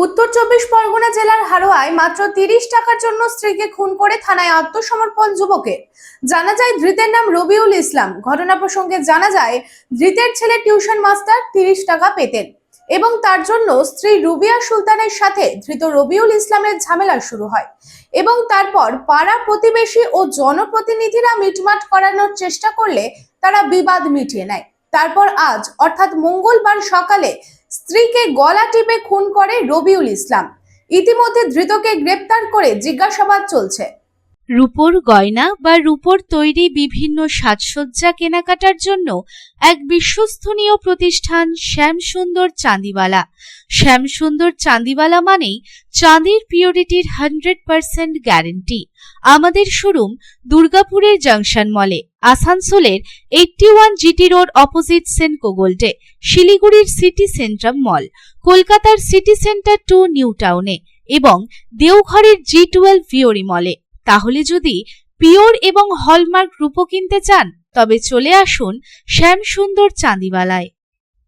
উত্তর চব্বিশ পরগনা জেলার হারোয়ায় মাত্র 30 টাকার জন্য স্ত্রীকে খুন করে থানায় আত্মসমর্পণ যুবকের। জানা যায় ধৃতের নাম রবিউল ইসলাম। ঘটনা প্রসঙ্গে জানা যায় ধৃতের ছেলে টিউশন মাস্টার 30 টাকা পেতেন এবং তার জন্য স্ত্রী রুবিয়া সুলতানের সাথে ধৃত রবিউল ইসলামের ঝামেলা শুরু হয় এবং তারপর পাড়া প্রতিবেশী ও জনপ্রতিনিধিরা মিটমাট করানোর চেষ্টা করলে তারা বিবাদ মিটিয়ে নেয়। তারপর আজ অর্থাৎ মঙ্গলবার সকালে স্ত্রীকে গলা টিপে খুন করে রবিউল ইসলাম। ইতিমধ্যে ধৃতকে গ্রেপ্তার করে জিজ্ঞাসাবাদ চলছে। রূপোর গয়না বা রূপোর তৈরি বিভিন্ন সাজসজ্জা কেনাকাটার জন্য এক বিশ্বস্তনীয় প্রতিষ্ঠান শ্যামসুন্দর চাঁদিওয়ালা। শ্যামসুন্দর চাঁদিওয়ালা মানেই চাঁদির পিওরিটির 100% গ্যারেন্টি। আমাদের শোরুম দুর্গাপুরের জংশন মলে, আসানসোলের 81 জিটি রোড অপোজিট সেনকো গোল্ডে, শিলিগুড়ির সিটি সেন্ট্রাম মল, কলকাতার সিটি সেন্টার 2 নিউ টাউনে এবং দেওঘরের G12 ভিওরি মলে। তাহলে যদি পিওর এবং হলমার্ক রূপো কিনতে চান তবে চলে আসুন শ্যামসুন্দর চাঁদিওয়ালায়।